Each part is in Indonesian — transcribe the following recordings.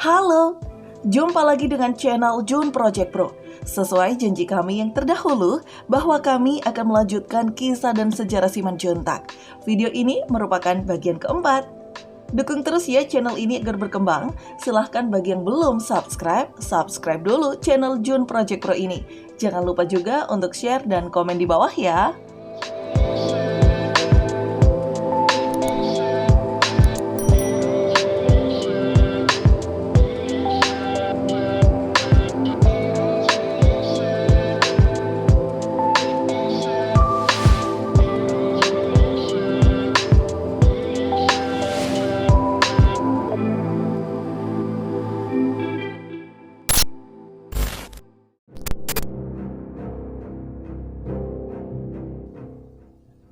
Halo, jumpa lagi dengan channel Jun Project Pro. Sesuai janji kami yang terdahulu bahwa kami akan melanjutkan kisah dan sejarah Simanjuntak. Video ini merupakan bagian keempat. Dukung terus ya channel ini agar berkembang. Silahkan bagi yang belum subscribe dulu channel Jun Project Pro ini. Jangan lupa juga untuk share dan komen di bawah ya.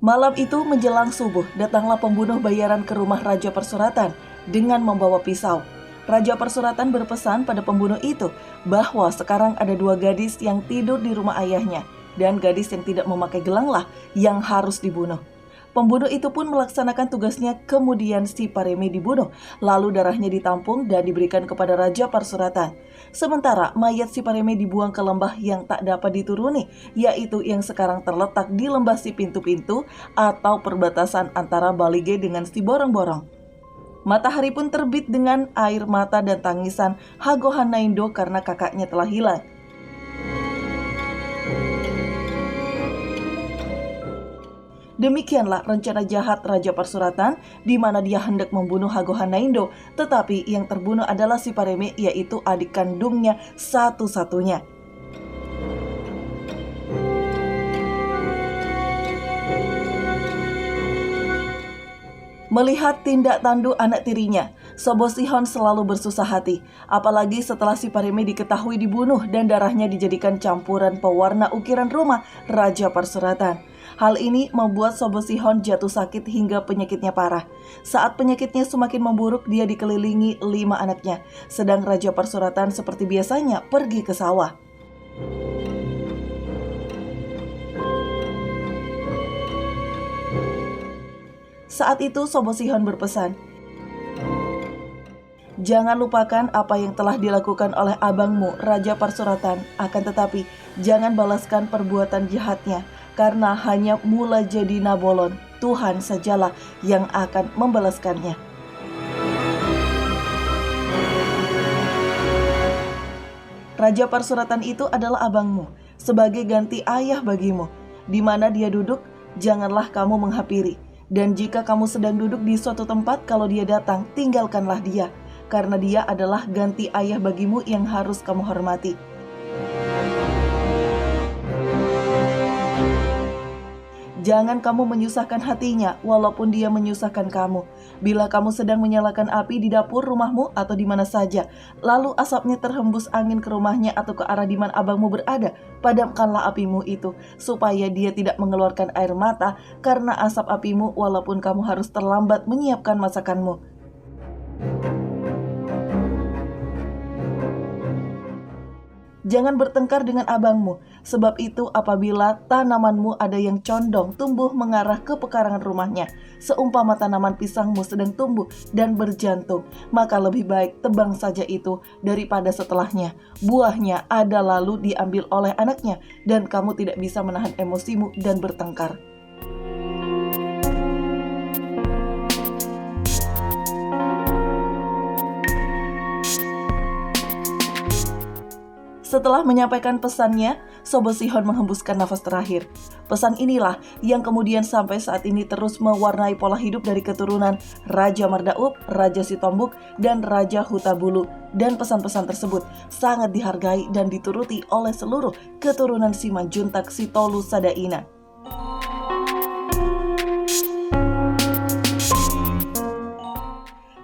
Malam itu menjelang subuh, datanglah pembunuh bayaran ke rumah Raja Persuratan dengan membawa pisau. Raja Persuratan berpesan pada pembunuh itu bahwa sekarang ada dua gadis yang tidur di rumah ayahnya, dan gadis yang tidak memakai gelanglah yang harus dibunuh. Pembunuh itu pun melaksanakan tugasnya, kemudian si Pareme dibunuh, lalu darahnya ditampung dan diberikan kepada Raja Persuratan. Sementara mayat si Pareme dibuang ke lembah yang tak dapat dituruni, yaitu yang sekarang terletak di lembah si pintu-pintu atau perbatasan antara Balige dengan si Borong-Borong. Matahari pun terbit dengan air mata dan tangisan Hagohan Naindo karena kakaknya telah hilang. Demikianlah rencana jahat Raja Persuratan, di mana dia hendak membunuh Hagohan Naindo, tetapi yang terbunuh adalah si Pareme, yaitu adik kandungnya satu-satunya. Melihat tindak tanduk anak tirinya, Sobo Sihon selalu bersusah hati, apalagi setelah si Pareme diketahui dibunuh dan darahnya dijadikan campuran pewarna ukiran rumah Raja Persuratan. Hal ini membuat Sobo Sihon jatuh sakit hingga penyakitnya parah. Saat penyakitnya semakin memburuk, dia dikelilingi 5 anaknya, sedang Raja Persuratan seperti biasanya pergi ke sawah. Saat itu Sobo Sihon berpesan, "Jangan lupakan apa yang telah dilakukan oleh abangmu, Raja Persuratan. Akan tetapi, jangan balaskan perbuatan jahatnya, karena hanya mula jadi Nabolon, Tuhan sajalah yang akan membalaskannya." Raja Persuratan itu adalah abangmu, sebagai ganti ayah bagimu. Di mana dia duduk, janganlah kamu menghampiri. Dan jika kamu sedang duduk di suatu tempat, kalau dia datang, tinggalkanlah dia, karena dia adalah ganti ayah bagimu yang harus kamu hormati. Jangan kamu menyusahkan hatinya, walaupun dia menyusahkan kamu. Bila kamu sedang menyalakan api di dapur rumahmu atau di mana saja, lalu asapnya terhembus angin ke rumahnya atau ke arah di mana abangmu berada, padamkanlah apimu itu, supaya dia tidak mengeluarkan air mata karena asap apimu, walaupun kamu harus terlambat menyiapkan masakanmu. Jangan bertengkar dengan abangmu, sebab itu apabila tanamanmu ada yang condong tumbuh mengarah ke pekarangan rumahnya, seumpama tanaman pisangmu sedang tumbuh dan berjantung, maka lebih baik tebang saja itu daripada setelahnya buahnya ada lalu diambil oleh anaknya, dan kamu tidak bisa menahan emosimu dan bertengkar. Setelah menyampaikan pesannya, Sobo Sihon menghembuskan nafas terakhir. Pesan inilah yang kemudian sampai saat ini terus mewarnai pola hidup dari keturunan Raja Mardaup, Raja Sitombuk, dan Raja Hutabulu. Dan pesan-pesan tersebut sangat dihargai dan dituruti oleh seluruh keturunan Simanjuntak Sitolu Sadaina.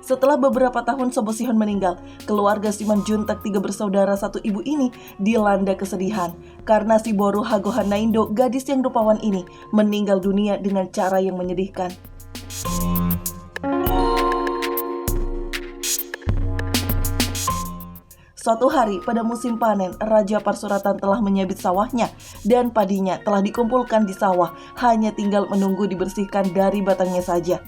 Setelah beberapa tahun Sobo Sihon meninggal, keluarga Simanjuntak 3 bersaudara satu ibu ini dilanda kesedihan karena si Boru Hagohan Naindo, gadis yang rupawan ini, meninggal dunia dengan cara yang menyedihkan. Suatu hari pada musim panen, Raja Persuratan telah menyabit sawahnya dan padinya telah dikumpulkan di sawah, hanya tinggal menunggu dibersihkan dari batangnya saja.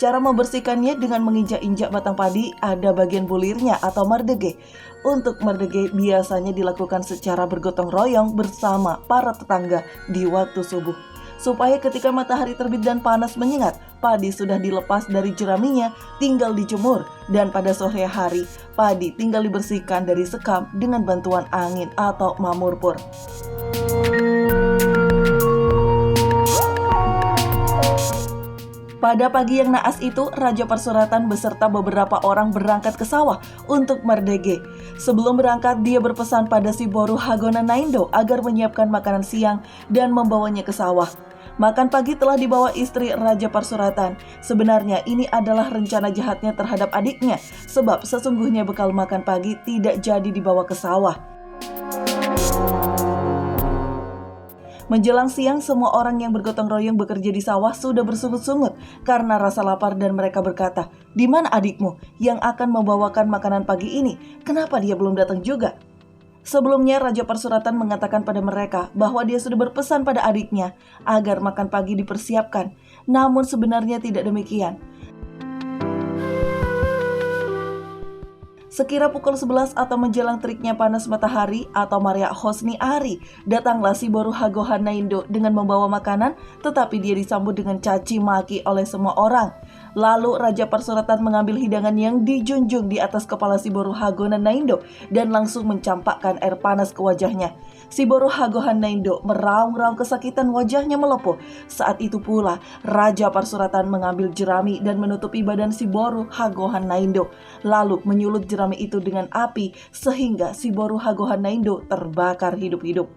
Cara membersihkannya dengan menginjak-injak batang padi ada bagian bulirnya atau mardege. Untuk mardege biasanya dilakukan secara bergotong royong bersama para tetangga di waktu subuh. Supaya ketika matahari terbit dan panas menyengat, padi sudah dilepas dari jeraminya, tinggal dijemur. Dan pada sore hari, padi tinggal dibersihkan dari sekam dengan bantuan angin atau mamurpur. Pada pagi yang naas itu, Raja Persuratan beserta beberapa orang berangkat ke sawah untuk mardege. Sebelum berangkat, dia berpesan pada si Boru Hagona Naindo agar menyiapkan makanan siang dan membawanya ke sawah. Makan pagi telah dibawa istri Raja Persuratan. Sebenarnya ini adalah rencana jahatnya terhadap adiknya, sebab sesungguhnya bekal makan pagi tidak jadi dibawa ke sawah. Menjelang siang, semua orang yang bergotong royong bekerja di sawah sudah bersungut-sungut karena rasa lapar dan mereka berkata, "Di mana adikmu yang akan membawakan makanan pagi ini? Kenapa dia belum datang juga?" Sebelumnya, Raja Persuratan mengatakan pada mereka bahwa dia sudah berpesan pada adiknya agar makan pagi dipersiapkan. Namun sebenarnya tidak demikian. Sekira pukul 11 atau menjelang teriknya panas matahari atau Maria Hosni Ari, datanglah si Boru Hagohan Naindo dengan membawa makanan, tetapi dia disambut dengan caci maki oleh semua orang. Lalu Raja Persuratan mengambil hidangan yang dijunjung di atas kepala si Boru Hagohan Naindo dan langsung mencampakkan air panas ke wajahnya. Si Boru Hagohan Naindo meraung-raung kesakitan, wajahnya melepuh. Saat itu pula Raja Persuratan mengambil jerami dan menutupi badan si Boru Hagohan Naindo, lalu menyulut jerami itu dengan api sehingga si Boru Hagohan Naindo terbakar hidup-hidup.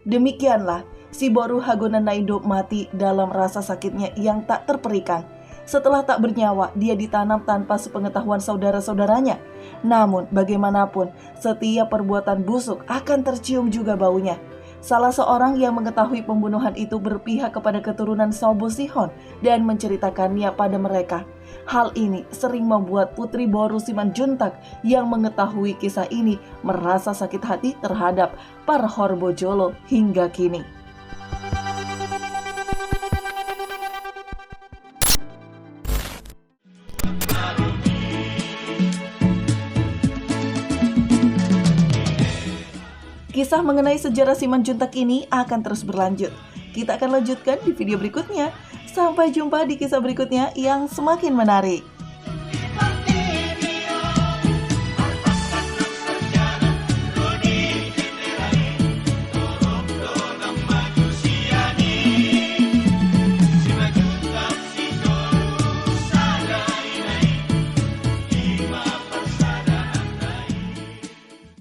Demikianlah si Boru Hagona Naindo mati dalam rasa sakitnya yang tak terperikan. Setelah tak bernyawa, dia ditanam tanpa sepengetahuan saudara-saudaranya. Namun bagaimanapun, setiap perbuatan busuk akan tercium juga baunya. Salah seorang yang mengetahui pembunuhan itu berpihak kepada keturunan Sobo Sihon dan menceritakannya pada mereka. Hal ini sering membuat Putri Boru Simanjuntak yang mengetahui kisah ini merasa sakit hati terhadap Parhorbojolo hingga kini. Kisah mengenai sejarah Simanjuntak ini akan terus berlanjut. Kita akan lanjutkan di video berikutnya. Sampai jumpa di kisah berikutnya yang semakin menarik.